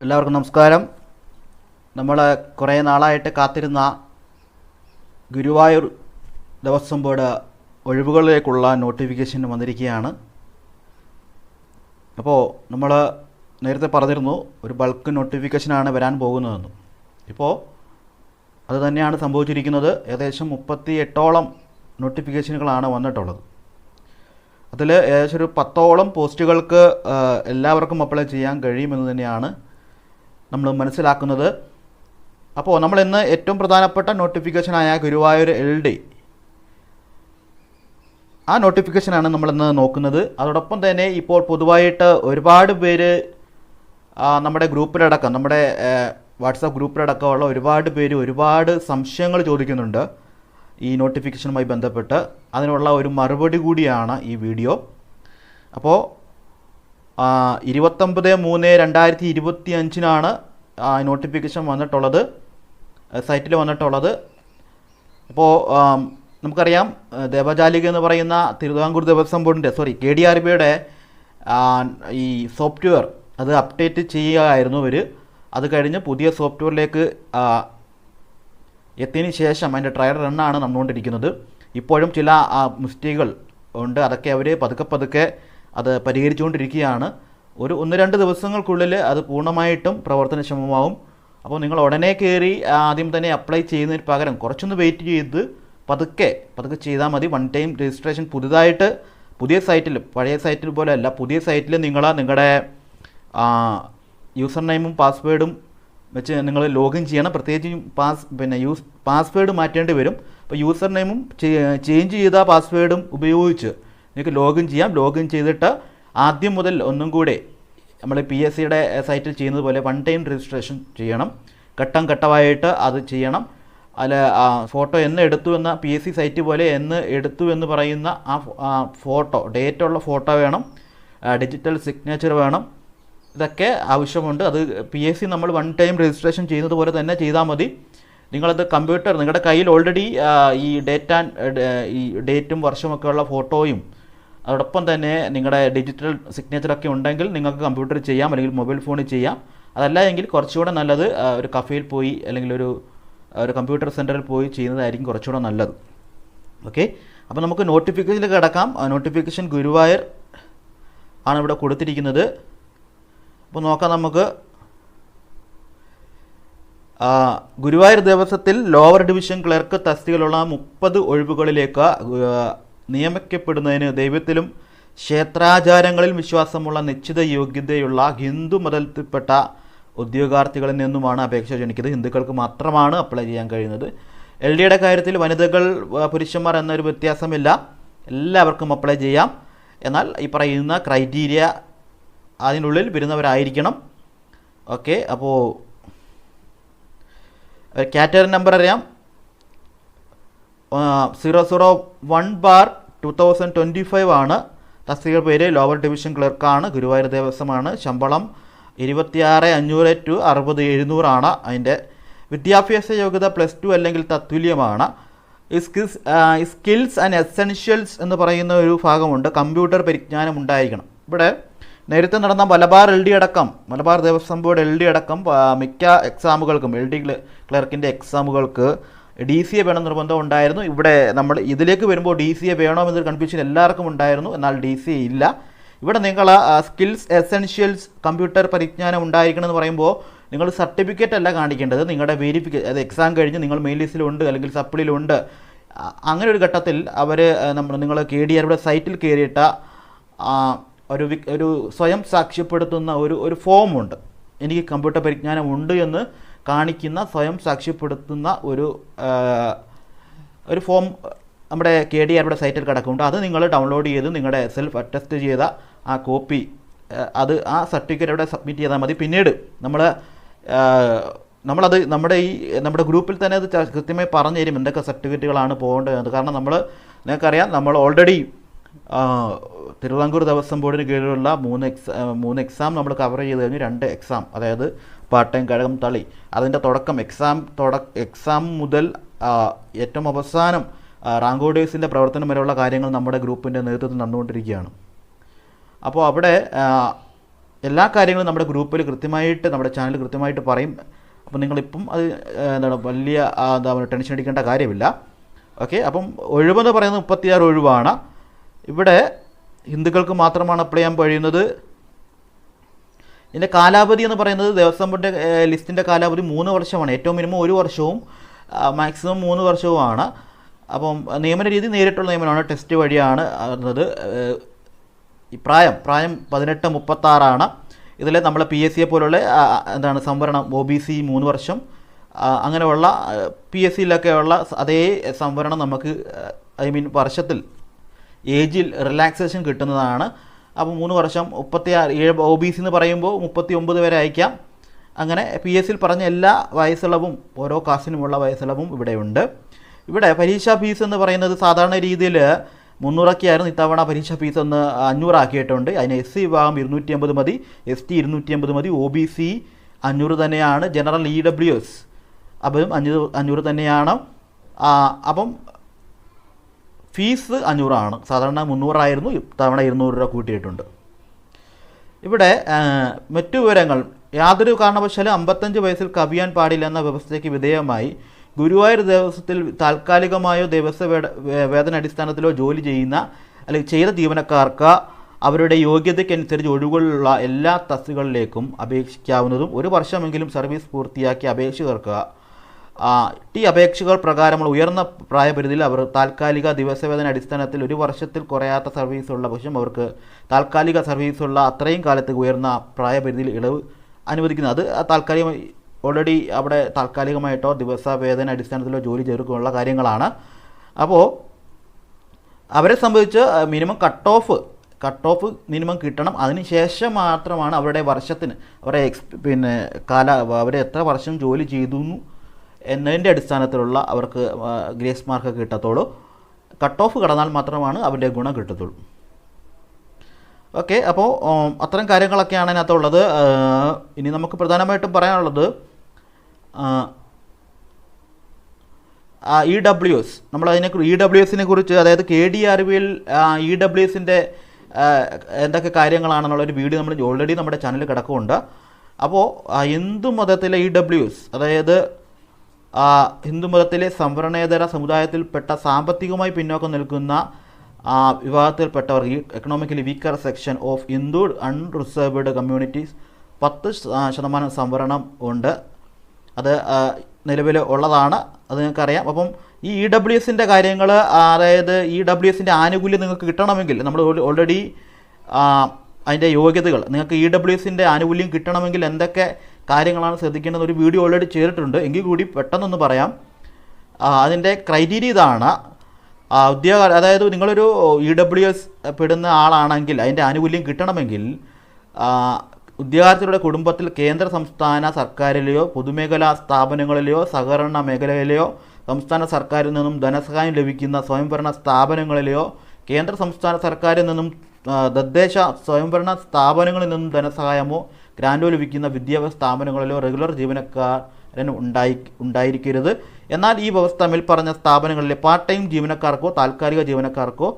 എല്ലാവർക്കും നമസ്കാരം. നമ്മൾ കുറേ നാളായിട്ട് കാത്തിരുന്ന ഗുരുവായൂർ ദേവസ്വം ബോർഡ് ഒഴിവുകളിലേക്കുള്ള നോട്ടിഫിക്കേഷൻ വന്നിരിക്കുകയാണ്. അപ്പോൾ നമ്മൾ നേരത്തെ പറഞ്ഞിരുന്നു ഒരു ബൾക്ക് നോട്ടിഫിക്കേഷനാണ് വരാൻ പോകുന്നതെന്ന്. ഇപ്പോൾ അത് തന്നെയാണ് സംഭവിച്ചിരിക്കുന്നത്. ഏകദേശം 38ഓളം നോട്ടിഫിക്കേഷനുകളാണ് വന്നിട്ടുള്ളത്. അതിൽ ഏകദേശം ഒരു 10ഓളം പോസ്റ്റുകൾക്ക് എല്ലാവർക്കും അപ്ലൈ ചെയ്യാൻ കഴിയുമെന്ന് തന്നെയാണ് നമ്മൾ മനസ്സിലാക്കുന്നത്. അപ്പോൾ നമ്മൾ ഇന്ന് ഏറ്റവും പ്രധാനപ്പെട്ട നോട്ടിഫിക്കേഷനായ ഗുരുവായൂർ LD ആ നോട്ടിഫിക്കേഷനാണ് നമ്മളിന്ന് നോക്കുന്നത്. അതോടൊപ്പം തന്നെ ഇപ്പോൾ പൊതുവായിട്ട് ഒരുപാട് പേര് നമ്മുടെ ഗ്രൂപ്പിലടക്കം, നമ്മുടെ വാട്സാപ്പ് ഗ്രൂപ്പിലടക്കമുള്ള ഒരുപാട് പേര് ഒരുപാട് സംശയങ്ങൾ ചോദിക്കുന്നുണ്ട് ഈ നോട്ടിഫിക്കേഷനുമായി ബന്ധപ്പെട്ട്. അതിനുള്ള ഒരു മറുപടി കൂടിയാണ് ഈ വീഡിയോ. അപ്പോൾ 29/3/2025 നോട്ടിഫിക്കേഷൻ വന്നിട്ടുള്ളത്, സൈറ്റിൽ വന്നിട്ടുള്ളത്. അപ്പോൾ നമുക്കറിയാം ദേവജാലിക എന്ന് പറയുന്ന തിരുവിതാംകൂർ ദേവസ്വം ബോർഡിൻ്റെ KDRBയുടെ ഈ സോഫ്റ്റ്വെയർ അത് അപ്ഡേറ്റ് ചെയ്യുകയായിരുന്നു അവർ. അത് കഴിഞ്ഞ് പുതിയ സോഫ്റ്റ്വെയറിലേക്ക് എത്തിയതിന് ശേഷം അതിൻ്റെ ട്രയൽ റണ്ണാണ് നടന്നുകൊണ്ടിരിക്കുന്നത്. ഇപ്പോഴും ചില മിസ്റ്റേക്കുകൾ ഉണ്ട്. അതൊക്കെ അവർ പതുക്കെ അത് പരിഹരിച്ചുകൊണ്ടിരിക്കുകയാണ്. ഒരു 1-2 ദിവസങ്ങൾക്കുള്ളിൽ അത് പൂർണ്ണമായിട്ടും പ്രവർത്തനക്ഷമമാവും. അപ്പോൾ നിങ്ങൾ ഉടനെ കയറി ആദ്യം തന്നെ അപ്ലൈ ചെയ്യുന്നതിന് പകരം കുറച്ചൊന്ന് വെയിറ്റ് ചെയ്ത് പതുക്കെ ചെയ്താൽ മതി. വൺ ടൈം രജിസ്ട്രേഷൻ പുതിയ സൈറ്റിൽ, പഴയ സൈറ്റിൽ പോലെ അല്ല, പുതിയ സൈറ്റിൽ നിങ്ങളുടെ യൂസർ നെയിമും പാസ്വേഡും വെച്ച് നിങ്ങൾ ലോഗിൻ ചെയ്യണം. പ്രത്യേകിച്ച് പാസ്വേഡ് മാറ്റേണ്ടി വരും. അപ്പോൾ യൂസർ നെയിമും ചേഞ്ച് ചെയ്ത പാസ്വേഡും ഉപയോഗിച്ച് നിങ്ങൾക്ക് ലോഗിൻ ചെയ്യാം. ലോഗിൻ ചെയ്തിട്ട് ആദ്യം മുതൽ ഒന്നും കൂടെ നമ്മൾ PSCയുടെ സൈറ്റിൽ ചെയ്യുന്നത് പോലെ വൺ ടൈം രജിസ്ട്രേഷൻ ചെയ്യണം. ഘട്ടമായിട്ട് അത് ചെയ്യണം. അതിൽ ഫോട്ടോ എന്ന് എടുത്തു എന്ന PSC സൈറ്റ് പോലെ എന്ന് എടുത്തു എന്ന് പറയുന്ന ആ ഫോട്ടോ, ഡേറ്റുള്ള ഫോട്ടോ വേണം, ഡിജിറ്റൽ സിഗ്നേച്ചർ വേണം. ഇതൊക്കെ ആവശ്യമുണ്ട്. അത് PSC നമ്മൾ വൺ ടൈം രജിസ്ട്രേഷൻ ചെയ്യുന്നത് പോലെ തന്നെ ചെയ്താൽ മതി. നിങ്ങളത് നിങ്ങളുടെ കയ്യിൽ ഓൾറെഡി ഈ ഡേറ്റും വർഷമൊക്കെ ഉള്ള ഫോട്ടോയും അതോടൊപ്പം തന്നെ നിങ്ങളുടെ ഡിജിറ്റൽ സിഗ്നേച്ചറൊക്കെ ഉണ്ടെങ്കിൽ നിങ്ങൾക്ക് കമ്പ്യൂട്ടറിൽ ചെയ്യാം, അല്ലെങ്കിൽ മൊബൈൽ ഫോണിൽ ചെയ്യാം. അതല്ല എങ്കിൽ കുറച്ചുകൂടെ നല്ലത് ഒരു കഫേയിൽ പോയി അല്ലെങ്കിൽ ഒരു കമ്പ്യൂട്ടർ സെൻറ്ററിൽ പോയി ചെയ്യുന്നതായിരിക്കും കുറച്ചുകൂടെ നല്ലത്. ഓക്കെ, അപ്പോൾ നമുക്ക് നോട്ടിഫിക്കേഷനിലേക്ക് കിടക്കാം. നോട്ടിഫിക്കേഷൻ ഗുരുവായൂർ ആണ് ഇവിടെ കൊടുത്തിരിക്കുന്നത്. അപ്പോൾ നോക്കാം നമുക്ക്. ഗുരുവായൂർ ദേവസ്വത്തിൽ ലോവർ ഡിവിഷൻ ക്ലർക്ക് തസ്തികയിലുള്ള 30 ഒഴിവുകളിലേക്ക് നിയമിക്കപ്പെടുന്നതിന് ദൈവത്തിലും ക്ഷേത്രാചാരങ്ങളിൽ വിശ്വാസമുള്ള നിശ്ചിത യോഗ്യതയുള്ള ഹിന്ദു മതത്തിൽപ്പെട്ട ഉദ്യോഗാർത്ഥികളിൽ നിന്നുമാണ് അപേക്ഷ ക്ഷണിക്കുന്നത്. ഹിന്ദുക്കൾക്ക് മാത്രമാണ് അപ്ലൈ ചെയ്യാൻ കഴിയുന്നത്. LDയുടെ കാര്യത്തിൽ വനിതകൾ പുരുഷന്മാർ എന്നൊരു വ്യത്യാസമില്ല, എല്ലാവർക്കും അപ്ലൈ ചെയ്യാം. എന്നാൽ ഈ പറയുന്ന ക്രൈറ്റീരിയ അതിനുള്ളിൽ വരുന്നവരായിരിക്കണം. ഓക്കെ, അപ്പോൾ കാറ്റഗറി നമ്പർ അറിയാം. 001/2025 ആണ്. തസ്തിക പേര് ലോവർ ഡിവിഷൻ ക്ലർക്കാണ്, ഗുരുവായൂർ ദേവസ്വമാണ്. ശമ്പളം 26,500 to 60,700 ആണ്. അതിൻ്റെ വിദ്യാഭ്യാസ യോഗ്യത +2 അല്ലെങ്കിൽ തത്തുല്യമാണ്. സ്കിൽസ് ആൻഡ് എസെൻഷ്യൽസ് എന്ന് പറയുന്ന ഒരു ഭാഗമുണ്ട്. കമ്പ്യൂട്ടർ പരിജ്ഞാനം ഉണ്ടായിരിക്കണം. ഇവിടെ നേരത്തെ നടന്ന മലബാർ ദേവസ്വം ബോർഡ് LD അടക്കം മിക്ക എക്സാമുകൾക്കും, LD ക്ലർക്കിൻ്റെ എക്സാമുകൾക്ക് DCA വേണം നിർബന്ധം ഉണ്ടായിരുന്നു. ഇവിടെ നമ്മൾ ഇതിലേക്ക് വരുമ്പോൾ DCA വേണമെന്നൊരു കൺഫ്യൂഷൻ എല്ലാവർക്കും ഉണ്ടായിരുന്നു. എന്നാൽ DCA ഇല്ല. ഇവിടെ നിങ്ങൾ സ്കിൽസ് എസെൻഷ്യൽസ് കമ്പ്യൂട്ടർ പരിജ്ഞാനം ഉണ്ടായിരിക്കണം എന്ന് പറയുമ്പോൾ നിങ്ങൾ സർട്ടിഫിക്കറ്റ് അല്ല കാണിക്കേണ്ടത്, നിങ്ങളുടെ വെരിഫിക്കേഷൻ, അത് എക്സാം കഴിഞ്ഞ് നിങ്ങൾ മെയിൻ ലിസ്റ്റിലുണ്ട് അല്ലെങ്കിൽ സപ്ലിയിലുണ്ട്. അങ്ങനെ ഒരു ഘട്ടത്തിൽ നിങ്ങൾ KDRBയുടെ സൈറ്റിൽ കയറിയിട്ട ഒരു സ്വയം സാക്ഷ്യപ്പെടുത്തുന്ന ഒരു ഫോമുണ്ട്. എനിക്ക് കമ്പ്യൂട്ടർ പരിജ്ഞാനം ഉണ്ട് എന്ന് കാണിക്കുന്ന സ്വയം സാക്ഷ്യപ്പെടുത്തുന്ന ഒരു ഫോം നമ്മുടെ KDRBയുടെ സൈറ്റിൽ കിടക്കുന്നുണ്ട്. അത് നിങ്ങൾ ഡൗൺലോഡ് ചെയ്ത് നിങ്ങളുടെ സെൽഫ് അറ്റസ്റ്റ് ചെയ്ത ആ കോപ്പി, ആ സർട്ടിഫിക്കറ്റ് അവിടെ സബ്മിറ്റ് ചെയ്താൽ മതി. പിന്നീട് നമ്മളത് നമ്മുടെ ഗ്രൂപ്പിൽ തന്നെ അത് കൃത്യമായി പറഞ്ഞു തരും എന്തൊക്കെ സർട്ടിഫിക്കറ്റുകളാണ് പോകേണ്ടത്. കാരണം നിങ്ങൾക്കറിയാം, നമ്മൾ ഓൾറെഡി തിരുവിതാംകൂർ ദേവസ്വം ബോർഡിന് കീഴിലുള്ള 3 എക്സാം നമ്മൾ കവർ ചെയ്ത് കഴിഞ്ഞ് 2 എക്സാം, അതായത് പാർട്ട് ടൈം കഴകം തളി, അതിൻ്റെ എക്സാം മുതൽ ഏറ്റവും അവസാനം റാങ്ക് ഓർഡേഴ്സിൻ്റെ പ്രവർത്തനം വരെയുള്ള കാര്യങ്ങൾ നമ്മുടെ ഗ്രൂപ്പിൻ്റെ നേതൃത്വത്തിൽ നടന്നുകൊണ്ടിരിക്കുകയാണ്. അപ്പോൾ അവിടെ എല്ലാ കാര്യങ്ങളും നമ്മുടെ ഗ്രൂപ്പിൽ കൃത്യമായിട്ട് നമ്മുടെ ചാനൽ കൃത്യമായിട്ട് പറയും. അപ്പോൾ നിങ്ങളിപ്പം അത് എന്താണ് വലിയ ടെൻഷൻ അടിക്കേണ്ട കാര്യമില്ല. ഓക്കെ, അപ്പം ഒഴിവെന്ന് പറയുന്നത് 36 ഒഴിവാണ്. ഇവിടെ ഹിന്ദുക്കൾക്ക് മാത്രമാണ് അപ്ലൈ ചെയ്യാൻ കഴിയുന്നത്. ഇതിൻ്റെ കാലാവധി എന്ന് പറയുന്നത് ദേവസ്വം ബോർഡിൻ്റെ ലിസ്റ്റിൻ്റെ കാലാവധി 3 വർഷമാണ്. ഏറ്റവും മിനിമം 1 വർഷവും മാക്സിമം 3 വർഷവുമാണ്. അപ്പം നിയമന രീതി നേരിട്ടുള്ള നിയമനമാണ്, ടെസ്റ്റ് വഴിയാണ് വരുന്നത്. ഈ പ്രായം 18-36 ഇതിൽ നമ്മളെ PSC പോലുള്ള എന്താണ് സംവരണം OBC 3 വർഷം അങ്ങനെയുള്ള PSCയിലൊക്കെയുള്ള അതേ സംവരണം നമുക്ക് വർഷത്തിൽ ഏജിൽ റിലാക്സേഷൻ കിട്ടുന്നതാണ്. അപ്പോൾ 3 വർഷം 36 OBC എന്ന് പറയുമ്പോൾ 39 വരെ അയക്കാം. അങ്ങനെ PSCയിൽ പറഞ്ഞ എല്ലാ വയസ്സിളവും ഓരോ കാസ്റ്റിനുമുള്ള വയസ്സിളവും ഇവിടെയുണ്ട്. ഇവിടെ പരീക്ഷാ ഫീസ് എന്ന് പറയുന്നത് സാധാരണ രീതിയിൽ 300 ഇത്തവണ പരീക്ഷാ ഫീസ് ഒന്ന് 500 ആക്കിയിട്ടുണ്ട്. അതിന് SC വിഭാഗം 250 മതി, ST 250 മതി, OBC 500 തന്നെയാണ്, ജനറൽ EWS അപ്പം 500 തന്നെയാണ്. അപ്പം ഫീസ് 500 ആണ്. സാധാരണ 300 ഇത്തവണ 200 രൂപ കൂട്ടിയിട്ടുണ്ട്. ഇവിടെ മറ്റു വിവരങ്ങൾ, യാതൊരു കാരണവശാലും 55 വയസ്സിൽ കവിയാൻ പാടില്ല എന്ന വ്യവസ്ഥയ്ക്ക് വിധേയമായി ഗുരുവായൂർ ദേവസ്വത്തിൽ താൽക്കാലികമായോ ദേവസ്വ വേതന അടിസ്ഥാനത്തിലോ ജോലി ചെയ്യുന്ന അല്ലെങ്കിൽ ചെയ്ത ജീവനക്കാർക്ക് അവരുടെ യോഗ്യതയ്ക്കനുസരിച്ച് ഒഴിവുകളുള്ള എല്ലാ തസ്തികകളിലേക്കും അപേക്ഷിക്കാവുന്നതും 1 വർഷമെങ്കിലും സർവീസ് പൂർത്തിയാക്കിയ അപേക്ഷകർക്ക് ഈ അപേക്ഷകൾ പ്രകാരമുള്ള ഉയർന്ന പ്രായപരിധിയിൽ അവർ താൽക്കാലിക ദിവസവേതന അടിസ്ഥാനത്തിൽ 1 വർഷത്തിൽ കുറയാത്ത സർവീസുള്ള പക്ഷം അവർക്ക് താൽക്കാലിക സർവീസുള്ള അത്രയും കാലത്ത് ഉയർന്ന പ്രായപരിധിയിൽ ഇളവ് അനുവദിക്കുന്നത്. അത് താൽക്കാലികമായി ഓൾറെഡി അവിടെ താൽക്കാലികമായിട്ടോ ദിവസവേതന അടിസ്ഥാനത്തിലോ ജോലി ചേർക്കുള്ള കാര്യങ്ങളാണ്. അപ്പോൾ അവരെ സംബന്ധിച്ച് മിനിമം കട്ട് ഓഫ് മിനിമം കിട്ടണം. അതിന് ശേഷം മാത്രമാണ് അവരുടെ വർഷത്തിന് അവരെ അവരെ എത്ര വർഷം ജോലി ചെയ്തു എന്നതിൻ്റെ അടിസ്ഥാനത്തിലുള്ള അവർക്ക് ഗ്രേസ് മാർക്ക് കിട്ടത്തുള്ളൂ. കട്ട് ഓഫ് കടന്നാൽ മാത്രമാണ് അവരുടെ ഗുണം കിട്ടത്തുള്ളൂ. ഓക്കെ, അപ്പോൾ അത്തരം കാര്യങ്ങളൊക്കെയാണ് അതിനകത്തുള്ളത്. ഇനി നമുക്ക് പ്രധാനമായിട്ടും പറയാനുള്ളത് EWS. നമ്മളതിനെ EWSനെ കുറിച്ച്, അതായത് KDRBയിൽ EWSൻ്റെ എന്തൊക്കെ കാര്യങ്ങളാണെന്നുള്ളൊരു വീഡിയോ നമ്മൾ ഓൾറെഡി നമ്മുടെ ചാനലിൽ കിടക്കുന്നുണ്ട്. അപ്പോൾ ഹിന്ദു മതത്തിലെ EWS, അതായത് ഹിന്ദുമതത്തിലെ സംവരണേതര സമുദായത്തിൽപ്പെട്ട സാമ്പത്തികമായി പിന്നോക്കം നിൽക്കുന്ന വിഭാഗത്തിൽപ്പെട്ടവർ, economically weaker section of Hindu unreserved communities 10% സംവരണം ഉണ്ട്. അത് നിലവിൽ ഉള്ളതാണ്, അത് നിങ്ങൾക്കറിയാം. അപ്പം ഈ EWSൻ്റെ കാര്യങ്ങൾ, അതായത് EWSൻ്റെ ആനുകൂല്യം നിങ്ങൾക്ക് കിട്ടണമെങ്കിൽ നമ്മൾ ഓൾറെഡി അതിൻ്റെ യോഗ്യതകൾ, നിങ്ങൾക്ക് EWSൻ്റെ ആനുകൂല്യം കിട്ടണമെങ്കിൽ എന്തൊക്കെ കാര്യങ്ങളാണ് ശ്രദ്ധിക്കേണ്ടത് ഒരു വീഡിയോ ഓൾറെഡി ചെയ്തിട്ടുണ്ട്. എങ്കിൽ കൂടി പെട്ടെന്നൊന്ന് പറയാം. അതിൻ്റെ ക്രൈറ്റീരിയ ഇതാണ്. അതായത് നിങ്ങളൊരു EWS പെടുന്ന ആളാണെങ്കിൽ അതിൻ്റെ ആനുകൂല്യം കിട്ടണമെങ്കിൽ ഉദ്യോഗാർത്ഥികളുടെ കുടുംബത്തിൽ കേന്ദ്ര സംസ്ഥാന സർക്കാരിലെയോ പൊതുമേഖലാ സ്ഥാപനങ്ങളിലെയോ സഹകരണ മേഖലയിലെയോ സംസ്ഥാന സർക്കാരിൽ നിന്നും ധനസഹായം ലഭിക്കുന്ന സ്വയംഭരണ സ്ഥാപനങ്ങളിലെയോ കേന്ദ്ര സംസ്ഥാന സർക്കാരിൽ നിന്നും തദ്ദേശ സ്വയംഭരണ സ്ഥാപനങ്ങളിൽ നിന്നും ധനസഹായമോ ഗ്രാൻഡോ ലഭിക്കുന്ന വിദ്യാഭ്യാസ സ്ഥാപനങ്ങളിലോ റെഗുലർ ജീവനക്കാരൻ ഉണ്ടായിരിക്കരുത്. എന്നാൽ ഈ വ്യവസ്ഥ മേൽപ്പറഞ്ഞ സ്ഥാപനങ്ങളിലെ പാർട്ട് ടൈം ജീവനക്കാർക്കോ താൽക്കാലിക ജീവനക്കാർക്കോ,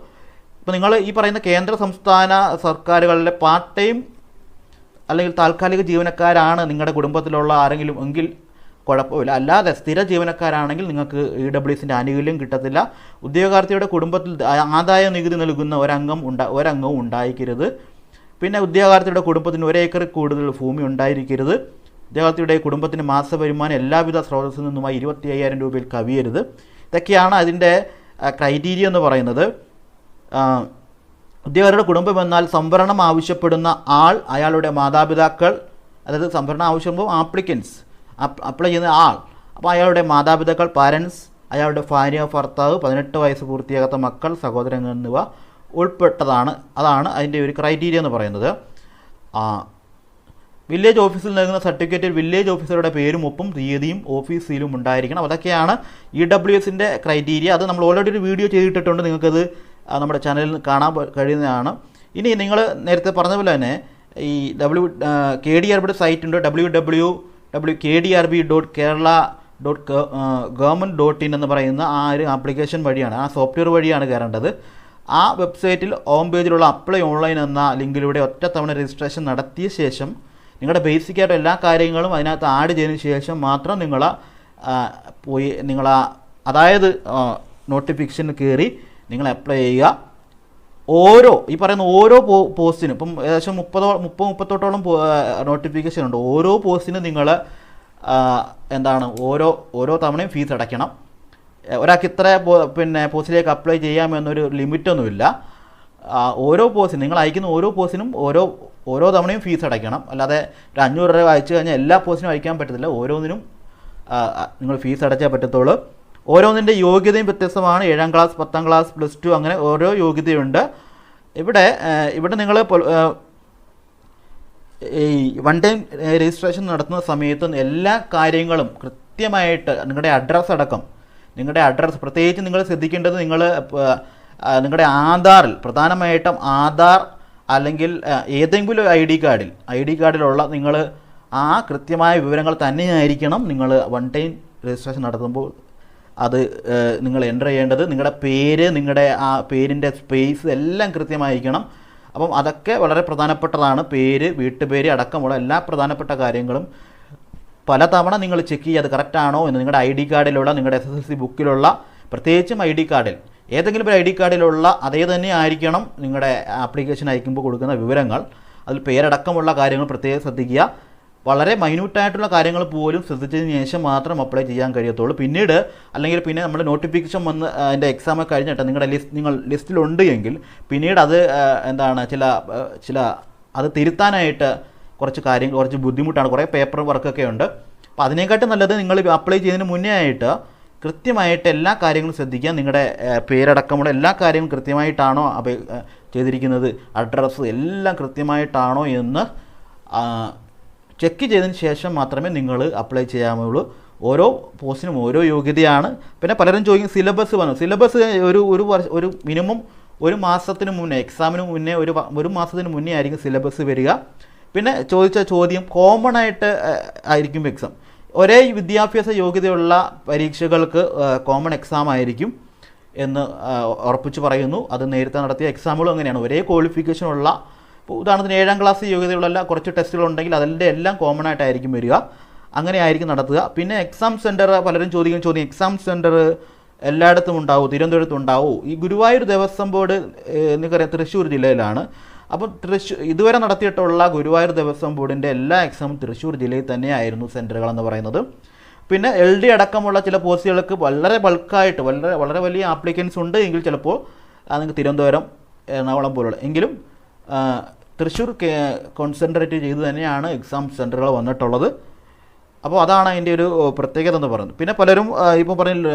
ഇപ്പോൾ നിങ്ങൾ ഈ പറയുന്ന കേന്ദ്ര സംസ്ഥാന സർക്കാരുകളിലെ പാർട്ട് ടൈം അല്ലെങ്കിൽ താൽക്കാലിക ജീവനക്കാരാണ് നിങ്ങളുടെ കുടുംബത്തിലുള്ള ആരെങ്കിലും എങ്കിൽ കുഴപ്പമില്ല. അല്ലാതെ സ്ഥിര ജീവനക്കാരാണെങ്കിൽ നിങ്ങൾക്ക് EWSൻ്റെ ആനുകൂല്യം കിട്ടത്തില്ല. ഉദ്യോഗാർത്ഥിയുടെ കുടുംബത്തിൽ ആദായ നികുതി നൽകുന്ന ഒരംഗവും ഉണ്ടായിരിക്കരുത്. പിന്നെ ഉദ്യോഗാർത്ഥിയുടെ കുടുംബത്തിന് 1 ഏക്കറിൽ കൂടുതൽ ഭൂമി ഉണ്ടായിരിക്കരുത്. ഉദ്യോഗാർത്ഥിയുടെ കുടുംബത്തിന് മാസവരുമാനം എല്ലാവിധ സ്രോതസ്സിൽ നിന്നുമായി 25,000 രൂപയിൽ കവിയരുത്. ഇതൊക്കെയാണ് അതിൻ്റെ ക്രൈറ്റീരിയ എന്ന് പറയുന്നത്. ഉദ്യോഗാർത്ഥിയുടെ കുടുംബം എന്നാൽ സംവരണം ആവശ്യപ്പെടുന്ന ആൾ, അയാളുടെ മാതാപിതാക്കൾ, അതായത് സംവരണം ആവശ്യപ്പെടുമ്പോൾ ആപ്ലിക്കൻസ് അപ്ലൈ ചെയ്യുന്ന ആൾ, അപ്പോൾ അയാളുടെ മാതാപിതാക്കൾ, പാരൻസ്, അയാളുടെ ഭാര്യ, ഭർത്താവ്, 18 വയസ്സ് പൂർത്തിയാകാത്ത മക്കൾ, സഹോദരങ്ങൾ എന്നിവ ഉൾപ്പെട്ടതാണ്. അതാണ് അതിൻ്റെ ഒരു ക്രൈറ്റീരിയ എന്ന് പറയുന്നത്. വില്ലേജ് ഓഫീസിൽ നൽകുന്ന സർട്ടിഫിക്കറ്റിൽ വില്ലേജ് ഓഫീസറുടെ പേരും ഒപ്പും തീയതിയും ഓഫീസ് സീലും ഉണ്ടായിരിക്കണം. അതൊക്കെയാണ് EWSൻ്റെ ക്രൈറ്റീരിയ. അത് നമ്മൾ ഓൾറെഡി ഒരു വീഡിയോ ചെയ്തിട്ടുണ്ട്, നിങ്ങൾക്കത് നമ്മുടെ ചാനലിൽ കാണാൻ കഴിയുന്നതാണ്. ഇനി നിങ്ങൾ നേരത്തെ പറഞ്ഞ പോലെ തന്നെ ഈ KDRBയുടെ സൈറ്റുണ്ട്, www.kdrb.kerala.government.in എന്ന് പറയുന്ന ആ ഒരു ആപ്ലിക്കേഷൻ വഴിയാണ്, ആ സോഫ്റ്റ്വെയർ വഴിയാണ് കയറേണ്ടത്. ആ വെബ്സൈറ്റിൽ ഹോം പേജിലുള്ള അപ്ലൈ ഓൺലൈൻ എന്ന ലിങ്കിലൂടെ ഒറ്റത്തവണ രജിസ്ട്രേഷൻ നടത്തിയ ശേഷം നിങ്ങളുടെ ബേസിക്കായിട്ട് എല്ലാ കാര്യങ്ങളും അതിനകത്ത് ആഡ് ചെയ്തതിന് ശേഷം മാത്രം പോയി അതായത് നോട്ടിഫിക്കേഷൻ കയറി നിങ്ങൾ അപ്ലൈ ചെയ്യുക. ഈ പറയുന്ന ഓരോ പോസ്റ്റിനും ഇപ്പം ഏകദേശം 30-38ഓളം നോട്ടിഫിക്കേഷൻ ഉണ്ട്. ഓരോ പോസ്റ്റിനും നിങ്ങൾ ഓരോ തവണയും ഫീസ് അടയ്ക്കണം. ഒരാൾക്ക് ഇത്ര പോസ്റ്റിലേക്ക് അപ്ലൈ ചെയ്യാമെന്നൊരു ലിമിറ്റൊന്നുമില്ല. ഓരോ പോസ്റ്റിനും നിങ്ങൾ അയക്കുന്ന ഓരോ പോസ്റ്റിനും ഓരോ തവണയും ഫീസ് അടയ്ക്കണം. അല്ലാതെ ഒരു 500 രൂപ അയച്ചു കഴിഞ്ഞാൽ എല്ലാ പോസ്റ്റിനും അയക്കാൻ പറ്റത്തില്ല. ഓരോന്നിനും നിങ്ങൾ ഫീസ് അടച്ചാൽ പറ്റത്തുള്ളൂ. ഓരോന്നിൻ്റെ യോഗ്യതയും വ്യത്യസ്തമാണ്. 7ാം ക്ലാസ്, 10ാം ക്ലാസ്, +2 അങ്ങനെ ഓരോ യോഗ്യതയുണ്ട്. ഇവിടെ നിങ്ങൾ ഈ വൺ ടൈം രജിസ്ട്രേഷൻ നടത്തുന്ന സമയത്ത് എല്ലാ കാര്യങ്ങളും കൃത്യമായിട്ട് നിങ്ങളുടെ അഡ്രസ്സ് പ്രത്യേകിച്ച് നിങ്ങൾ ശ്രദ്ധിക്കേണ്ടത് നിങ്ങളുടെ ആധാറിൽ പ്രധാനമായിട്ടും ആധാർ അല്ലെങ്കിൽ ഏതെങ്കിലും ഐ ഡി കാർഡിലുള്ള നിങ്ങൾ ആ കൃത്യമായ വിവരങ്ങൾ തന്നെയായിരിക്കണം നിങ്ങൾ വൺ ടൈം രജിസ്ട്രേഷൻ നടത്തുമ്പോൾ അത് നിങ്ങൾ എൻ്റർ ചെയ്യേണ്ടത്. നിങ്ങളുടെ പേര്, നിങ്ങളുടെ ആ പേരിൻ്റെ സ്പേസ് എല്ലാം കൃത്യമായിരിക്കണം. അപ്പം അതൊക്കെ വളരെ പ്രധാനപ്പെട്ടതാണ്. പേര്, വീട്ടുപേര് അടക്കമുള്ള എല്ലാ പ്രധാനപ്പെട്ട കാര്യങ്ങളും പലതവണ നിങ്ങൾ ചെക്ക് ചെയ്യുക അത് കറക്റ്റാണോ എന്ന്. നിങ്ങളുടെ ഐ ഡി കാർഡിലുള്ള, നിങ്ങളുടെ SSLC ബുക്കിലുള്ള, പ്രത്യേകിച്ചും ഐ ഡി കാർഡിൽ ഏതെങ്കിലും ഒരു ഐ ഡി കാർഡിലുള്ള അതേ തന്നെ ആയിരിക്കണം നിങ്ങളുടെ ആപ്ലിക്കേഷൻ അയക്കുമ്പോൾ കൊടുക്കുന്ന വിവരങ്ങൾ. അതിൽ പേരടക്കമുള്ള കാര്യങ്ങൾ പ്രത്യേകം ശ്രദ്ധിക്കുക. വളരെ മൈന്യൂട്ടായിട്ടുള്ള കാര്യങ്ങൾ പോലും ശ്രദ്ധിച്ചതിന് ശേഷം മാത്രം അപ്ലൈ ചെയ്യാൻ കഴിയത്തുള്ളൂ. പിന്നെ നമ്മൾ നോട്ടിഫിക്കേഷൻ വന്ന് അതിൻ്റെ എക്സാം കഴിഞ്ഞിട്ട് നിങ്ങൾ ലിസ്റ്റിലുണ്ട് എങ്കിൽ പിന്നീട് അത് അത് തിരുത്താനായിട്ട് കുറച്ച് ബുദ്ധിമുട്ടാണ്. കുറേ പേപ്പർ വർക്കൊക്കെ ഉണ്ട്. അപ്പോൾ അതിനെക്കാട്ടും നല്ലത് നിങ്ങൾ അപ്ലൈ ചെയ്യുന്നതിന് മുന്നേ ആയിട്ട് കൃത്യമായിട്ട് എല്ലാ കാര്യങ്ങളും ശ്രദ്ധിക്കുക. നിങ്ങളുടെ പേരടക്കമുള്ള എല്ലാ കാര്യങ്ങളും കൃത്യമായിട്ടാണോ ചെയ്തിരിക്കുന്നത്, അഡ്രസ്സ് എല്ലാം കൃത്യമായിട്ടാണോ എന്ന് ചെക്ക് ചെയ്തതിന് ശേഷം മാത്രമേ നിങ്ങൾ അപ്ലൈ ചെയ്യാമുള്ളൂ. ഓരോ പോസ്റ്റിനും ഓരോ യോഗ്യതയാണ്. പിന്നെ പലരും ചോദിക്കും സിലബസ് വന്നു. സിലബസ് ഒരു മിനിമം ഒരു മാസത്തിന് മുന്നേ, എക്സാമിന് മുന്നേ ഒരു മാസത്തിന് മുന്നേ ആയിരിക്കും സിലബസ് വരിക. പിന്നെ ചോദിച്ച ചോദ്യം കോമൺ ആയിട്ട് ആയിരിക്കും എക്സാം. ഒരേ വിദ്യാഭ്യാസ യോഗ്യതയുള്ള പരീക്ഷകൾക്ക് കോമൺ എക്സാം ആയിരിക്കും എന്ന് ഉറപ്പിച്ച് പറയുന്നു. അത് നേരത്തെ നടത്തിയ എക്സാമുകളും അങ്ങനെയാണ്. ഒരേ ക്വാളിഫിക്കേഷനുള്ള, ഇപ്പോൾ ഉദാഹരണത്തിന് 7ാം ക്ലാസ് യോഗ്യതയുള്ള കുറച്ച് ടെസ്റ്റുകളുണ്ടെങ്കിൽ അതിൻ്റെ എല്ലാം കോമൺ ആയിട്ടായിരിക്കും വരിക. അങ്ങനെ ആയിരിക്കും നടത്തുക. പിന്നെ എക്സാം സെൻറ്റർ പലരും ചോദിക്കും എക്സാം സെൻറ്റർ എല്ലായിടത്തും ഉണ്ടാവും, തിരുവനന്തപുരത്തും ഉണ്ടാവും. ഈ ഗുരുവായൂർ ദേവസ്വം ബോർഡ് നിങ്ങൾക്കറിയാം തൃശ്ശൂർ ജില്ലയിലാണ്. അപ്പം ഇതുവരെ നടത്തിയിട്ടുള്ള ഗുരുവായൂർ ദേവസ്വം ബോർഡിൻ്റെ എല്ലാ എക്സാമും തൃശ്ശൂർ ജില്ലയിൽ തന്നെയായിരുന്നു സെൻറ്ററുകളെന്ന് പറയുന്നത്. പിന്നെ LD അടക്കമുള്ള ചില പോസ്റ്റുകൾക്ക് വളരെ ബൾക്കായിട്ട് വളരെ വലിയ ആപ്ലിക്കൻസ് ഉണ്ട് എങ്കിൽ ചിലപ്പോൾ നിങ്ങൾക്ക് തിരുവനന്തപുരം, എറണാകുളം പോലുള്ള, എങ്കിലും തൃശ്ശൂർ കോൺസെൻട്രേറ്റ് ചെയ്ത് തന്നെയാണ് എക്സാം സെൻറ്ററുകൾ വന്നിട്ടുള്ളത്. അപ്പോൾ അതാണ് അതിൻ്റെ ഒരു പ്രത്യേകത എന്ന് പറയുന്നത്. പിന്നെ പലരും ഇപ്പം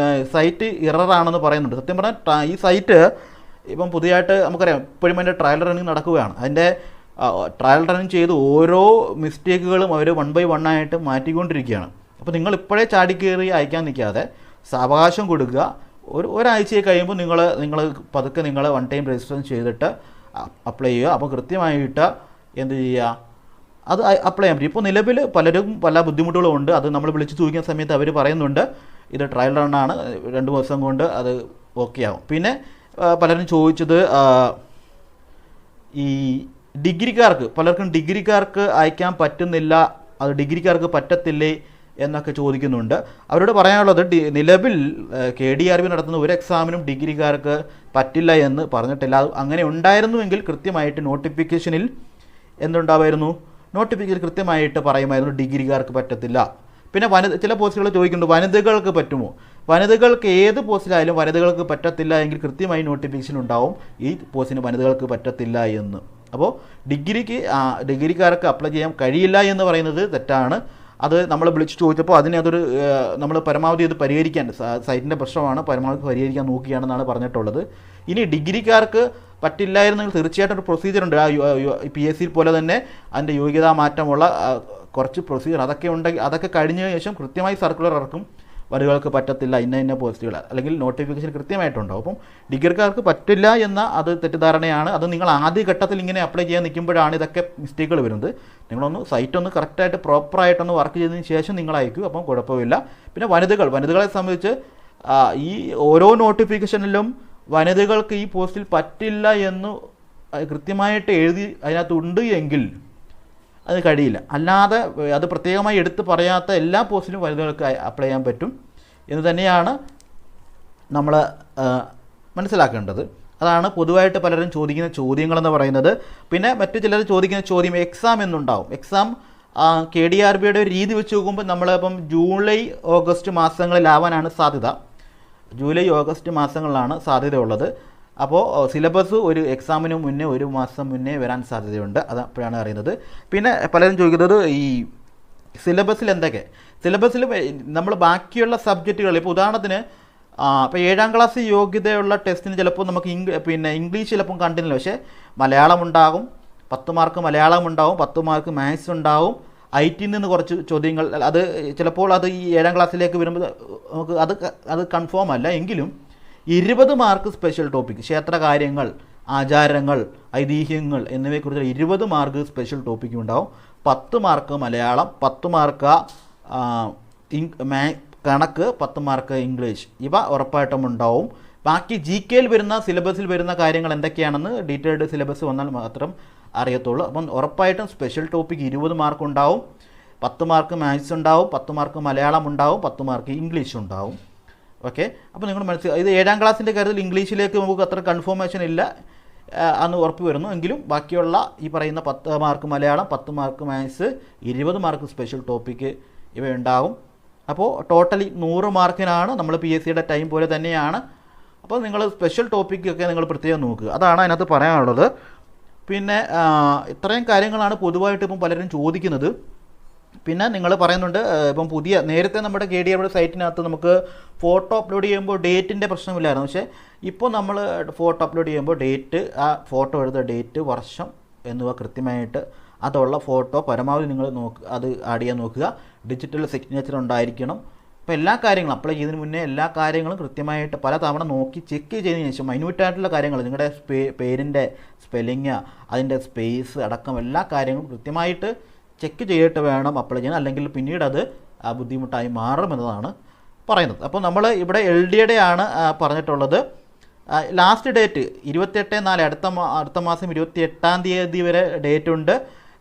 സൈറ്റ് ഇററാണെന്ന് പറയുന്നുണ്ട്. സത്യം പറഞ്ഞാൽ ഈ സൈറ്റ് ഇപ്പം പുതിയതായിട്ട് നമുക്കറിയാം ഇപ്പോഴും അതിൻ്റെ ട്രയൽ റണ്ണിങ് നടക്കുകയാണ്. അതിൻ്റെ ട്രയൽ റണ്ണിങ് ചെയ്ത് ഓരോ മിസ്റ്റേക്കുകളും അവർ 1 by 1 ആയിട്ട് മാറ്റിക്കൊണ്ടിരിക്കുകയാണ്. അപ്പോൾ നിങ്ങൾ ഇപ്പോഴേ ചാടിക്കയറി അയക്കാൻ നിൽക്കാതെ സാവകാശം കൊടുക്കുക. ഒരാഴ്ചയെ കഴിയുമ്പോൾ നിങ്ങൾ പതുക്കെ വൺ ടൈം രജിസ്ട്രേഷൻ ചെയ്തിട്ട് അപ്ലൈ ചെയ്യുക. അപ്പോൾ കൃത്യമായിട്ട് എന്ത് ചെയ്യുക, അത് അപ്ലൈ ചെയ്യാൻ പറ്റും. ഇപ്പോൾ നിലവിൽ പലരും പല ബുദ്ധിമുട്ടുകളും ഉണ്ട്. അത് നമ്മൾ വിളിച്ച് ചോദിക്കുന്ന സമയത്ത് അവർ പറയുന്നുണ്ട് ഇത് ട്രയൽ റണ്ണാണ്, 2 ദിവസം കൊണ്ട് അത് ഓക്കെ ആവും. പിന്നെ പലരും ചോദിച്ചത് ഈ പലർക്കും ഡിഗ്രിക്കാർക്ക് അയക്കാൻ പറ്റുന്നില്ല, അത് ഡിഗ്രിക്കാർക്ക് പറ്റത്തില്ലേ എന്നൊക്കെ ചോദിക്കുന്നുണ്ട്. അവരോട് പറയാനുള്ളത് നിലവിൽ KDRB നടത്തുന്ന ഒരു എക്സാമിനും ഡിഗ്രിക്കാർക്ക് പറ്റില്ല എന്ന് പറഞ്ഞിട്ടില്ല. അങ്ങനെ ഉണ്ടായിരുന്നുവെങ്കിൽ കൃത്യമായിട്ട് നോട്ടിഫിക്കേഷനിൽ നോട്ടിഫിക്കേഷൻ കൃത്യമായിട്ട് പറയുമായിരുന്നു ഡിഗ്രിക്കാർക്ക് പറ്റത്തില്ല. പിന്നെ ചില പോസ്റ്റുകൾ ചോദിക്കുന്നുണ്ട് വനിതകൾക്ക് പറ്റുമോ. വനിതകൾക്ക് ഏത് പോസ്റ്റിലായാലും വനിതകൾക്ക് പറ്റത്തില്ല എങ്കിൽ കൃത്യമായി നോട്ടിഫിക്കേഷൻ ഉണ്ടാവും ഈ പോസ്റ്റിന് വനിതകൾക്ക് പറ്റത്തില്ല എന്ന്. അപ്പോൾ ഡിഗ്രിക്കാർക്ക് അപ്ലൈ ചെയ്യാൻ കഴിയില്ല എന്ന് പറയുന്നത് തെറ്റാണ്. അത് നമ്മൾ വിളിച്ച് ചോദിച്ചപ്പോൾ നമ്മൾ പരമാവധി ഇത് പരിഹരിക്കാൻ, സൈറ്റിൻ്റെ പ്രശ്നമാണ്, പരമാവധി പരിഹരിക്കാൻ നോക്കുകയാണെന്നാണ് പറഞ്ഞിട്ടുള്ളത്. ഇനി ഡിഗ്രിക്കാർക്ക് പറ്റില്ലായിരുന്നെങ്കിൽ തീർച്ചയായിട്ടും ഒരു പ്രൊസീജിയർ ഉണ്ട്. PSC പോലെ തന്നെ അതിൻ്റെ യോഗ്യതാ മാറ്റമുള്ള കുറച്ച് പ്രൊസീജിയർ അതൊക്കെ കഴിഞ്ഞ ശേഷം കൃത്യമായി സർക്കുലർ ഇറക്കും. വനിതകൾക്ക് പറ്റത്തില്ല ഇന്ന പോസ്റ്റുകൾ, അല്ലെങ്കിൽ നോട്ടിഫിക്കേഷൻ കൃത്യമായിട്ടുണ്ടാവും. അപ്പം ഡിഗ്രിക്കാർക്ക് പറ്റില്ല എന്ന അത് തെറ്റിദ്ധാരണയാണ്. അത് നിങ്ങൾ ആദ്യ ഘട്ടത്തിൽ ഇങ്ങനെ അപ്ലൈ ചെയ്യാൻ നിൽക്കുമ്പോഴാണ് ഇതൊക്കെ മിസ്റ്റേക്കുകൾ വരുന്നത്. സൈറ്റ് കറക്റ്റായിട്ട് പ്രോപ്പറായിട്ടൊന്ന് വർക്ക് ചെയ്തതിന് ശേഷം നിങ്ങൾ അയക്കൂ, അപ്പം കുഴപ്പമില്ല. പിന്നെ വനിതകളെ സംബന്ധിച്ച് ഈ ഓരോ നോട്ടിഫിക്കേഷനിലും വനിതകൾക്ക് ഈ പോസ്റ്റിൽ പറ്റില്ല എന്ന് കൃത്യമായിട്ട് എഴുതി അതിനകത്തുണ്ട് എങ്കിൽ അത് കഴിയില്ല. അല്ലാതെ അത് പ്രത്യേകമായി എടുത്ത് പറയാത്ത എല്ലാ പോസ്റ്റിലും വനിതകൾക്ക് അപ്ലൈ ചെയ്യാൻ പറ്റും എന്ന് തന്നെയാണ് നമ്മൾ മനസ്സിലാക്കേണ്ടത്. അതാണ് പൊതുവായിട്ട് പലരും ചോദിക്കുന്ന ചോദ്യങ്ങളെന്ന് പറയുന്നത്. പിന്നെ മറ്റു ചിലർ ചോദിക്കുന്ന ചോദ്യം എക്സാം എന്നുണ്ടാവും. എക്സാം KDRBയുടെ ഒരു രീതി വെച്ച് നോക്കുമ്പോൾ നമ്മളിപ്പം ജൂലൈ ഓഗസ്റ്റ് മാസങ്ങളിലാവാനാണ് സാധ്യത. ജൂലൈ ഓഗസ്റ്റ് മാസങ്ങളിലാണ് സാധ്യതയുള്ളത്. അപ്പോൾ സിലബസ് ഒരു എക്സാമിന് മുന്നേ 1 മാസം മുന്നേ വരാൻ സാധ്യതയുണ്ട്. അത് അപ്പോഴാണ് അറിയുന്നത്. പിന്നെ പലരും ചോദിക്കുന്നത് ഈ സിലബസിൽ എന്തൊക്കെ, സിലബസിൽ നമ്മൾ ബാക്കിയുള്ള സബ്ജക്റ്റുകൾ ഇപ്പോൾ ഉദാഹരണത്തിന് ഇപ്പോൾ 7ാം ക്ലാസ് യോഗ്യതയുള്ള ടെസ്റ്റിന് ചിലപ്പോൾ നമുക്ക് ഇംഗ്ലീഷ് ചിലപ്പം കണ്ടില്ല, പക്ഷേ മലയാളം ഉണ്ടാകും, 10 മാർക്ക് മലയാളം ഉണ്ടാവും, 10 മാർക്ക് മാത്സ് ഉണ്ടാവും, IT നിന്ന് കുറച്ച് ചോദ്യങ്ങൾ. അത് ചിലപ്പോൾ അത് ഈ 7ാം ക്ലാസ്സിലേക്ക് വരുമ്പോൾ നമുക്ക് അത് കൺഫേം അല്ല. എങ്കിലും 20 മാർക്ക് സ്പെഷ്യൽ ടോപ്പിക്, ക്ഷേത്ര കാര്യങ്ങൾ, ആചാരങ്ങൾ, ഐതിഹ്യങ്ങൾ എന്നിവയെക്കുറിച്ച് 20 മാർക്ക് സ്പെഷ്യൽ ടോപ്പിക്കും ഉണ്ടാവും. 10 മാർക്ക് മലയാളം, 10 മാർക്ക് കണക്ക്, 10 മാർക്ക് ഇംഗ്ലീഷ്. ഇവ ഉറപ്പായിട്ടും ഉണ്ടാവും. ബാക്കി GKയിൽ വരുന്ന സിലബസിൽ വരുന്ന കാര്യങ്ങൾ എന്തൊക്കെയാണെന്ന് ഡീറ്റെയിൽഡ് സിലബസ് വന്നാൽ മാത്രം അറിയത്തുള്ളൂ. അപ്പം ഉറപ്പായിട്ടും സ്പെഷ്യൽ ടോപ്പിക് 20 മാർക്ക് ഉണ്ടാവും, 10 മാർക്ക് മാത്സ് ഉണ്ടാവും, 10 മാർക്ക് മലയാളം ഉണ്ടാവും, 10 മാർക്ക് ഇംഗ്ലീഷ് ഉണ്ടാവും. ഓക്കെ, അപ്പോൾ നിങ്ങൾ മനസ്സിലായി. ഇത് 7ാം ക്ലാസ്സിൻ്റെ കാര്യത്തിൽ ഇംഗ്ലീഷിലേക്ക് നമുക്ക് അത്ര കൺഫർമേഷൻ ഇല്ല അന്ന് ഉറപ്പ് വരുന്നു. എങ്കിലും ബാക്കിയുള്ള ഈ പറയുന്ന 10 mark Malayalam, 10 mark maths, 20 mark special topic ഇവ ഉണ്ടാകും. അപ്പോൾ ടോട്ടലി 100 മാർക്കിനാണ്. നമ്മൾ PSCയുടെ ടൈം പോലെ തന്നെയാണ്. അപ്പോൾ നിങ്ങൾ സ്പെഷ്യൽ ടോപ്പിക്കൊക്കെ നിങ്ങൾ പ്രത്യേകം നോക്കുക. അതാണ് അതിനകത്ത് പറയാനുള്ളത്. പിന്നെ ഇത്രയും കാര്യങ്ങളാണ് പൊതുവായിട്ട് ഇപ്പം പലരും ചോദിക്കുന്നത്. പിന്നെ നിങ്ങൾ പറയുന്നുണ്ട് ഇപ്പം നേരത്തെ നമ്മുടെ KDRBയുടെ സൈറ്റിനകത്ത് നമുക്ക് ഫോട്ടോ അപ്ലോഡ് ചെയ്യുമ്പോൾ ഡേറ്റിൻ്റെ പ്രശ്നമില്ലായിരുന്നു. പക്ഷേ ഇപ്പോൾ നമ്മൾ ഫോട്ടോ അപ്ലോഡ് ചെയ്യുമ്പോൾ ഡേറ്റ്, ആ ഫോട്ടോ എടുത്ത ഡേറ്റ്, വർഷം എന്നിവ കൃത്യമായിട്ട് അതുള്ള ഫോട്ടോ പരമാവധി നിങ്ങൾ അത് ആഡ് ചെയ്യാൻ നോക്കുക. ഡിജിറ്റൽ സിഗ്നേച്ചർ ഉണ്ടായിരിക്കണം. അപ്പോൾ എല്ലാ കാര്യങ്ങളും അപ്ലൈ ചെയ്തതിന് മുന്നേ എല്ലാ കാര്യങ്ങളും കൃത്യമായിട്ട് പല തവണ നോക്കി ചെക്ക് ചെയ്തതിന് ശേഷം മൈന്യൂട്ടായിട്ടുള്ള കാര്യങ്ങൾ, നിങ്ങളുടെ പേരിൻ്റെ സ്പെല്ലിങ്, അതിൻ്റെ സ്പേസ് അടക്കം എല്ലാ കാര്യങ്ങളും കൃത്യമായിട്ട് ചെക്ക് ചെയ്തിട്ട് വേണം അപ്ലൈ ചെയ്യാൻ. അല്ലെങ്കിൽ പിന്നീട് അത് ബുദ്ധിമുട്ടായി മാറുമെന്നതാണ് പറയുന്നത്. അപ്പോൾ നമ്മൾ ഇവിടെ LDയുടെ ആണ് പറഞ്ഞിട്ടുള്ളത്. ലാസ്റ്റ് ഡേറ്റ് 28/4, അടുത്ത മാസം 28-ാം തീയതി വരെ ഡേറ്റ് ഉണ്ട്.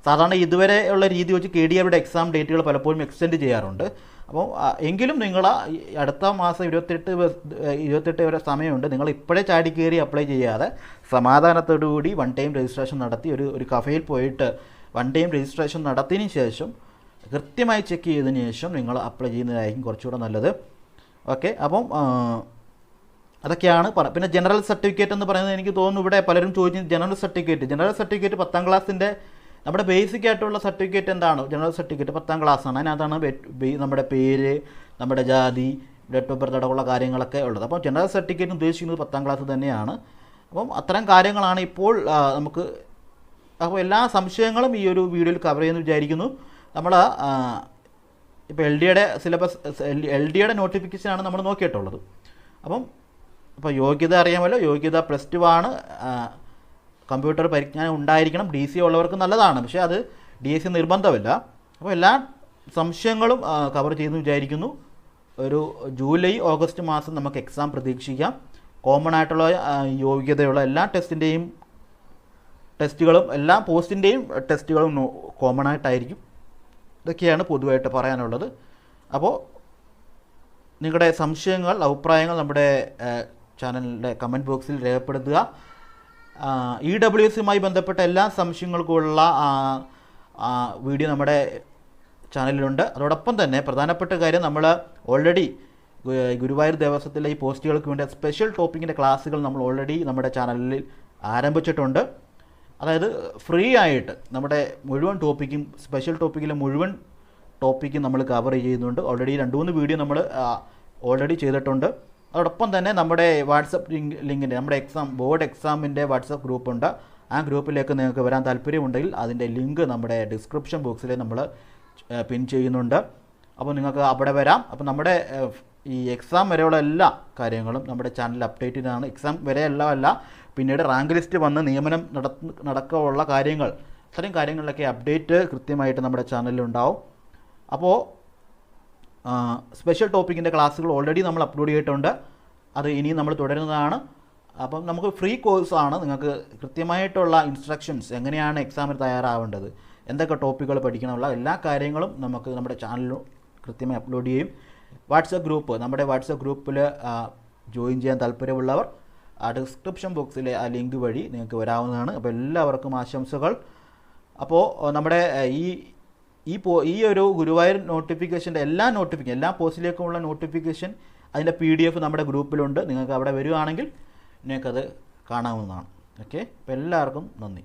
സാധാരണ ഇതുവരെ ഉള്ള രീതി വെച്ച് KDRBയുടെ എക്സാം ഡേറ്റുകൾ പലപ്പോഴും എക്സ്റ്റെൻഡ് ചെയ്യാറുണ്ട്. അപ്പോൾ എങ്കിലും നിങ്ങൾ അടുത്ത മാസം 28 വരെ സമയമുണ്ട്. നിങ്ങൾ ഇപ്പോഴേ ചാടി കയറി അപ്ലൈ ചെയ്യാതെ സമാധാനത്തോടുകൂടി 1 ടൈം രജിസ്ട്രേഷൻ നടത്തി ഒരു കഫേയിൽ പോയിട്ട് 1 ടൈം രജിസ്ട്രേഷൻ നടത്തിയതിന് ശേഷം കൃത്യമായി ചെക്ക് ചെയ്തതിന് ശേഷം നിങ്ങൾ അപ്ലൈ ചെയ്യുന്നതായിരിക്കും കുറച്ചുകൂടെ നല്ലത്. ഓക്കെ, അപ്പം അതൊക്കെയാണ്. പിന്നെ ജനറൽ സർട്ടിഫിക്കറ്റ് എന്ന് പറയുന്നത് എനിക്ക് തോന്നുന്നു ഇവിടെ പലരും ചോദിച്ചത് ജനറൽ സർട്ടിഫിക്കറ്റ് 10ാം ക്ലാസ്സിൻ്റെ നമ്മുടെ ബേസിക് ആയിട്ടുള്ള സർട്ടിഫിക്കറ്റ് എന്താണ്? ജനറൽ സർട്ടിഫിക്കറ്റ് 10ാം ക്ലാസ്സാണ്. അതിനകത്താണ് നമ്മുടെ പേര്, നമ്മുടെ ജാതി, ഡേറ്റ് ഓഫ് ബർത്ത് അടക്കമുള്ള കാര്യങ്ങളൊക്കെ ഉള്ളത്. അപ്പോൾ ജനറൽ സർട്ടിഫിക്കറ്റ് ഉദ്ദേശിക്കുന്നത് 10ാം ക്ലാസ് തന്നെയാണ്. അപ്പം അത്തരം കാര്യങ്ങളാണ് ഇപ്പോൾ നമുക്ക്. അപ്പോൾ എല്ലാ സംശയങ്ങളും ഈ ഒരു വീഡിയോയിൽ കവർ ചെയ്യുമെന്ന് വിചാരിക്കുന്നു. നമ്മൾ ഇപ്പോൾ LDയുടെ നോട്ടിഫിക്കേഷനാണ് നമ്മൾ നോക്കിയിട്ടുള്ളത്. അപ്പോൾ യോഗ്യത അറിയാമല്ലോ. യോഗ്യത +2 ആണ്. കമ്പ്യൂട്ടർ പരിജ്ഞാനം ഉണ്ടായിരിക്കണം. DC ഉള്ളവർക്ക് നല്ലതാണ്, പക്ഷേ അത് DSC നിർബന്ധമില്ല. അപ്പോൾ എല്ലാ സംശയങ്ങളും കവർ ചെയ്യുമെന്ന് വിചാരിക്കുന്നു. ഒരു ജൂലൈ ഓഗസ്റ്റ് മാസം നമുക്ക് എക്സാം പ്രതീക്ഷിക്കാം. കോമൺ ആയിട്ടുള്ള യോഗ്യതയുള്ള എല്ലാ ടെസ്റ്റുകളും എല്ലാ പോസ്റ്റിൻ്റെയും ടെസ്റ്റുകളും കോമൺ ആയിട്ടായിരിക്കും. ഇതൊക്കെയാണ് പൊതുവായിട്ട് പറയാനുള്ളത്. അപ്പോൾ നിങ്ങളുടെ സംശയങ്ങൾ, അഭിപ്രായങ്ങൾ നമ്മുടെ ചാനലിൻ്റെ കമൻറ്റ് ബോക്സിൽ രേഖപ്പെടുത്തുക. EWSയുമായി ബന്ധപ്പെട്ട എല്ലാ സംശയങ്ങൾക്കുമുള്ള വീഡിയോ നമ്മുടെ ചാനലിലുണ്ട്. അതോടൊപ്പം തന്നെ പ്രധാനപ്പെട്ട കാര്യം, നമ്മൾ ഓൾറെഡി ഗുരുവായൂർ ദേവസ്വത്തിലെ ഈ പോസ്റ്റുകൾക്ക് വേണ്ടി സ്പെഷ്യൽ ടോപ്പിക്കിൻ്റെ ക്ലാസ്സുകൾ നമ്മൾ ഓൾറെഡി നമ്മുടെ ചാനലിൽ ആരംഭിച്ചിട്ടുണ്ട്. അതായത് ഫ്രീ ആയിട്ട് നമ്മുടെ മുഴുവൻ ടോപ്പിക്കും, സ്പെഷ്യൽ ടോപ്പിക്കിലെ മുഴുവൻ ടോപ്പിക്കും നമ്മൾ കവർ ചെയ്യുന്നുണ്ട്. ഓൾറെഡി 2-3 വീഡിയോ നമ്മൾ ഓൾറെഡി ചെയ്തിട്ടുണ്ട്. അതോടൊപ്പം തന്നെ നമ്മുടെ വാട്സപ്പ് ലിങ്കിൻ്റെ, നമ്മുടെ ബോർഡ് എക്സാമിൻ്റെ വാട്സപ്പ് ഗ്രൂപ്പുണ്ട്. ആ ഗ്രൂപ്പിലേക്ക് നിങ്ങൾക്ക് വരാൻ താല്പര്യമുണ്ടെങ്കിൽ അതിൻ്റെ ലിങ്ക് നമ്മുടെ ഡിസ്ക്രിപ്ഷൻ ബോക്സിൽ നമ്മൾ പിൻ ചെയ്യുന്നുണ്ട്. അപ്പോൾ നിങ്ങൾക്ക് അവിടെ വരാം. അപ്പോൾ നമ്മുടെ ഈ എക്സാം വരെയുള്ള എല്ലാ കാര്യങ്ങളും നമ്മുടെ ചാനലിൽ അപ്ഡേറ്റ് ചെയ്തതാണ്. എക്സാം വരെയല്ല, പിന്നീട് റാങ്ക് ലിസ്റ്റ് വന്ന് നിയമനം നടക്കമുള്ള കാര്യങ്ങൾ, അത്തരം കാര്യങ്ങളിലൊക്കെ അപ്ഡേറ്റ് കൃത്യമായിട്ട് നമ്മുടെ ചാനലിലുണ്ടാവും. അപ്പോൾ സ്പെഷ്യൽ ടോപ്പിക്കിൻ്റെ ക്ലാസ്സുകൾ ഓൾറെഡി നമ്മൾ അപ്ലോഡ് ചെയ്തിട്ടുണ്ട്. അത് ഇനിയും നമ്മൾ തുടരുന്നതാണ്. അപ്പം നമുക്ക് ഫ്രീ കോഴ്സാണ്. നിങ്ങൾക്ക് കൃത്യമായിട്ടുള്ള ഇൻസ്ട്രക്ഷൻസ് എങ്ങനെയാണ് എക്സാമിന് തയ്യാറാവേണ്ടത്, എന്തൊക്കെ ടോപ്പിക്കുകൾ പഠിക്കണമുള്ള എല്ലാ കാര്യങ്ങളും നമുക്ക് നമ്മുടെ ചാനലിൽ കൃത്യമായി അപ്ലോഡ് ചെയ്യും. വാട്സപ്പ് ഗ്രൂപ്പ്, നമ്മുടെ വാട്സപ്പ് ഗ്രൂപ്പിൽ ജോയിൻ ചെയ്യാൻ താല്പര്യമുള്ളവർ ഡിസ്ക്രിപ്ഷൻ ബോക്സിലെ ആ ലിങ്ക് വഴി നിങ്ങൾക്ക് വരാവുന്നതാണ്. അപ്പോൾ എല്ലാവർക്കും ആശംസകൾ. അപ്പോൾ നമ്മുടെ ഈ ഒരു ഗുരുവായൂർ നോട്ടിഫിക്കേഷൻ്റെ എല്ലാ പോസ്റ്റിലേക്കുമുള്ള നോട്ടിഫിക്കേഷൻ അതിൻ്റെ PDF നമ്മുടെ ഗ്രൂപ്പിലുണ്ട്. നിങ്ങൾക്ക് അവിടെ വരികയാണെങ്കിൽ നിങ്ങൾക്കത് കാണാവുന്നതാണ്. ഓക്കെ, അപ്പോൾ എല്ലാവർക്കും നന്ദി.